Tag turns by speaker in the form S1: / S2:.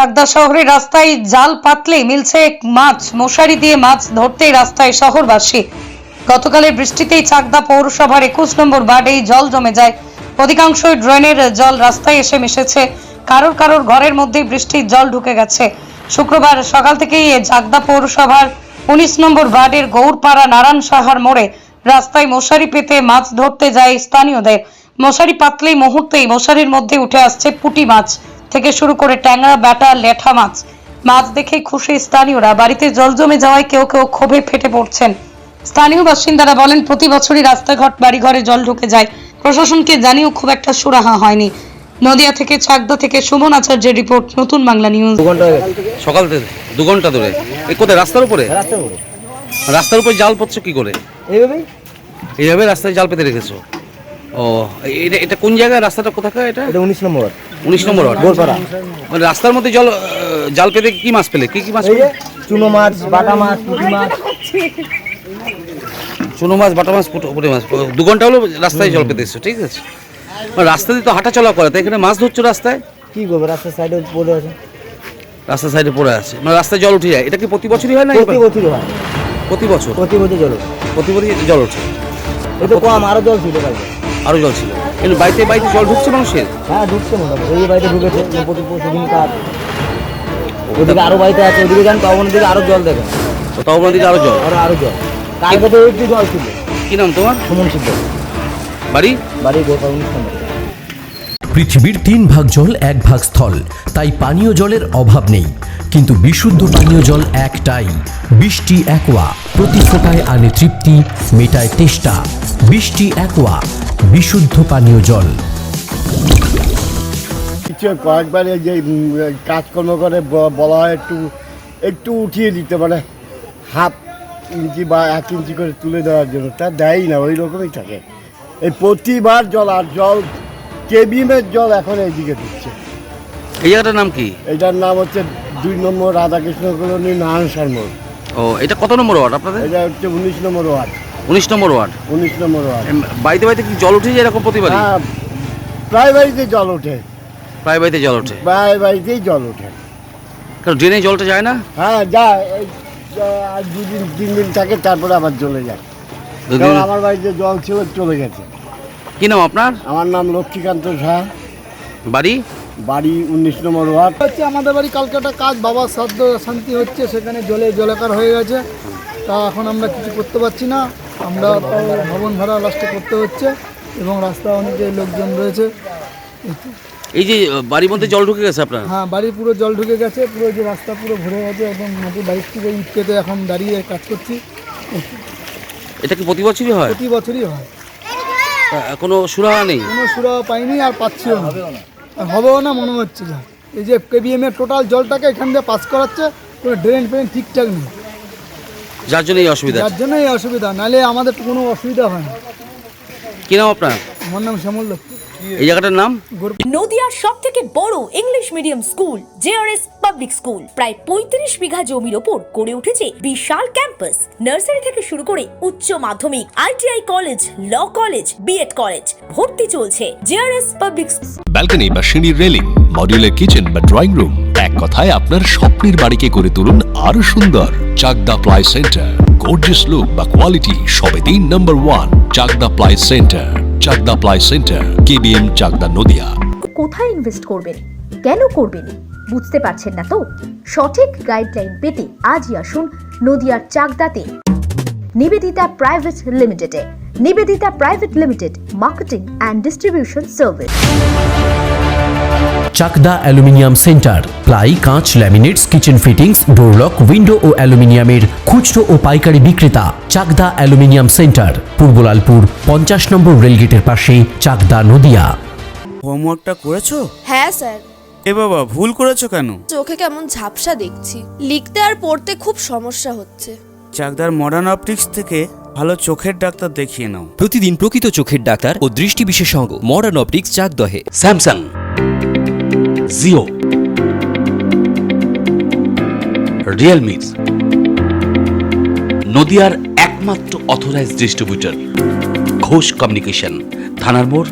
S1: চাকদা শহরের রাস্তায় জাল পাতলেই মিলছে মাছ। মশারি দিয়ে মাছ ধরতেই রাস্তায় শহরবাসী। গতকালের বৃষ্টিতেই চাকদা পৌরসভার 21 নম্বর ওয়ার্ডেই জল জমে যায়। অধিকাংশই ড্রেনের জল রাস্তায় এসে মিশেছে। কারোর কারোর ঘরের মধ্যেই বৃষ্টির জল ঢুকে গেছে। শুক্রবার সকাল থেকেই চাকদা পৌরসভার 19 নম্বর ওয়ার্ডের গৌরপাড়া নারায়ণ সাহার মোড়ে রাস্তায় মশারি পেতে মাছ ধরতে যায় স্থানীয়দের। মশারি পাতলেই মুহূর্তেই মশারির মধ্যে উঠে আসছে পুঁটি মাছ থেকে শুরু করে ট্যাংরা, ব্যাটা, লেঠা মাছ। মাছ দেখে খুশি স্থানীয়রা। বাড়িতে জল জমে যাওয়ায় কেউ কেউ ক্ষোভে ফেটে পড়ছেন। স্থানীয় বাসিন্দারা বলেন, প্রতি বছরই রাস্তাঘাট, বাড়িঘরে জল ঢুকে যায়। প্রশাসনকে জানিয়েও খুব একটা সুরাহা হয়নি। নদিয়া থেকে চাকদা থেকে সুমন আচার্যের রিপোর্ট, নতুন বাংলা নিউজ।
S2: সকাল থেকে 2 ঘন্টা ধরে কোথায়? রাস্তার উপরে? রাস্তার উপরে জাল পাচ্ছ কি করে? এইভাবে রাস্তায় জাল পেতে রেখেছো? ও, এটা কোন জায়গায়? রাস্তাটা কোথাকার? এটা 19 নম্বর ওয়ার্ড। 19 নম্বর ওয়ার্ড, গোলপাড়া। মানে রাস্তার মধ্যে জাল পেতে কি মাছ পেলে? কি মাছ পেলে?
S3: চুনো মাছ, বাটা মাছ, পুঁটি মাছ।
S2: চুনো মাছ, বাটা মাছ, পুঁটি মাছ। 2 ঘন্টা হলো রাস্তায় জল পেতে এসছো, ঠিক আছে? মানে রাস্তা দিয়ে তো হাঁটা চলা করে, তাই এখানে মাছ ধরছো রাস্তায়?
S3: কি করবো, রাস্তার সাইডে পড়ে আছে।
S2: রাস্তার সাইডে পড়ে আছে, মানে রাস্তায় জল উঠে যায়। এটা কি প্রতি বছরই হয় না?
S3: প্রতি বছর হয়।
S2: প্রতি বছর?
S3: প্রতি বছর জল ওঠে।
S2: প্রতি বছর জল ওঠে।
S3: এটা কম, আরো জল ছিল কালকে।
S2: আরো জল ছিল? কিন্তু বাড়িতে বাড়িতে জল ঢুকছে মানুষের?
S3: হ্যাঁ, ঢুকছে মোটামুটি। এই বাড়িতে ঢুকেছে, প্রতি দিন কাজ। ওদিকে আরো বাড়িতে আছে, ওদিকে যান, তখন দিকে আরো জল দেখেন।
S2: তাও দিকে আরো জল?
S3: আরো জল। কালকে তো একটু জল ছিল।
S2: কি নাম তোমার?
S3: সুমন সিদ্ধ।
S2: বাড়ি?
S3: বাড়ি গোপাল 19 নম্বর।
S4: পৃথিবীর 3 ভাগ জল 1 ভাগ স্থল, তাই পানীয় জলের অভাব নেই। কিন্তু বিশুদ্ধ পানীয় জল একটাই, বৃষ্টি অ্যাকোয়া। প্রতি ফোঁটায় আনে তৃপ্তি, মেটায় তেষ্টা। বৃষ্টি অ্যাকোয়া, বিশুদ্ধ পানীয় জল।
S5: কয়েকবার যে কাজকর্ম করে বলা হয় একটু উঠিয়ে দিতে, মানে হাফ ইঞ্চি বা 1 ইঞ্চি করে তুলে দেওয়ার জন্য, তা দেয়ই না, ওই রকমই থাকে। এই প্রতিবার জল, আর জল কেবিএমের জল এখন এইদিকে দিচ্ছে।
S2: এই জায়গাটার নাম কি?
S5: এটার নাম হচ্ছে 2 নম্বর রাধাকৃষ্ণ কলোনি, নারায়ণ সাহার মোড়।
S2: ও, এটা কত নম্বর ওয়ার্ড আপনাদের?
S5: এটা হচ্ছে 19 নম্বর ওয়ার্ড।
S2: 19 নম্বর ওয়ার্ড।
S5: 19 নম্বর ওয়ার্ড।
S2: বাড়িতে বাড়িতে কি জল উঠে যায় এরকম প্রতিবারই?
S5: হ্যাঁ, প্রায় বাড়িতে জল ওঠে।
S2: প্রায় বাড়িতে জল ওঠে?
S5: প্রায় বাড়িতেই জল ওঠে।
S2: কারণ ড্রেনে জলটা যায় না?
S5: হ্যাঁ, যায়। আর 2 দিন 3 দিন থাকে, তারপরে আবার চলে যায়। কারণ আমার বাড়িতে জল ছিল, চলে গেছে।
S2: কি নাম আপনার?
S5: আমার নাম লক্ষ্মীকান্ত সাহা।
S2: বাড়ি?
S5: বাড়ি 19 নম্বর ওয়ার্ড।
S6: হচ্ছে আমাদের বাড়ি কালকে একটা কাজ, বাবার শ্রাদ্ধ শান্তি হচ্ছে, সেখানে জলাকার হয়ে গেছে। তা এখন আমরা কিছু করতে পারছি না। আমরা ভবন ভাড়া লাস্টে করতে হচ্ছে, এবং রাস্তায় অনেকে লোকজন রয়েছে।
S2: এই যে বাড়ির মধ্যে জল ঢুকে গেছে আপনার?
S6: হ্যাঁ, বাড়ি পুরো জল ঢুকে গেছে, পুরো যে রাস্তা পুরো ভরে গেছে, এবং মাটি বাড়ির থেকে ইট কেটে এখন দাঁড়িয়ে কাজ করছি।
S2: এটা কি প্রতি বছরই হয়?
S6: প্রতি বছরই হয়।
S2: কোনো সুরাহা নেই?
S6: কোনো সুরাহা পাইনি, আর পাচ্ছিও না, আর হবেও না মনে হচ্ছে। যা এই যে কেবিএম এর টোটাল জলটাকে এখান দিয়ে পাস করাচ্ছে, কোনো ড্রেন ফ্রেন ঠিকঠাক নেই,
S2: যার জন্য এই অসুবিধা।
S6: যার জন্য এই অসুবিধা, নাহলে আমাদের কোনো অসুবিধা হয় না।
S2: কি নাম আপনার?
S6: আমার নাম শ্যামল দত্ত।
S2: এই জায়গাটার নাম?
S7: নদিয়ার সবথেকে বড় English medium school JRS public school প্রায় 35 বিঘা জমির ওপর গড়ে উঠেছে বিশাল ক্যাম্পাস। নার্সারি থেকে শুরু করে উচ্চ মাধ্যমিক, ITI college, law college, B Ed college, ভর্তি চলছে জেআরএস পাবলিক।
S8: ব্যালকনি বা সিঁড়ির রেলিং, মডিউলার কিচেন বা ড্রয়িং রুম, এক কথায় আপনার স্বপ্নের বাড়িকে করে তুলুন আরো সুন্দর। Chakdaha ply centre, gorgeous look বা কোয়ালিটি সবে 3 number 1 Chakdaha ply centre. Chakdaha ply centre, KBM, Chakdaha, Nadia.
S9: কোথায় ইনভেস্ট করবেন, কেন করবেন বুঝতে পারছেন না তো? সঠিক গাইডলাইন পেতে আজই আসুন নদিয়ার চাকদাতে নিবেদিতা প্রাইভেট লিমিটেডে। Nivedita private limited, marketing and distribution service.
S4: Chakdah aluminium centre, ply, কাঁচ, laminates, kitchen fittings, door lock, window ও অ্যালুমিনিয়ামের খুচরো ও পাইকারি বিক্রেতা। Chakdah aluminium centre, Purbalalpur 50 number রেলগেটের পাশে, চাকদা, নদিয়া।
S10: হোমওয়ার্কটা করেছো?
S11: হ্যাঁ স্যার।
S10: এ বাবা, ভুল করেছো কেন?
S11: চোখে কেমন ঝাপসা দেখছি, লিখতে আর পড়তে খুব সমস্যা হচ্ছে।
S10: চাকদার মডার্ন অপটিক্স থেকে ভালো চোখের ডাক্তার দেখিয়ে নাও।
S12: প্রতিদিন প্রকৃত চোখের ডাক্তার ও দৃষ্টি বিশেষজ্ঞ মডার্ন অপটিক্স, চাকদহে।
S8: স্যামসাং, জিও, রিয়েলমি, নদিয়ার একমাত্র অথরাইজড ডিস্ট্রিবিউটর ঘোষ কমিউনিকেশন, থানার মোড়,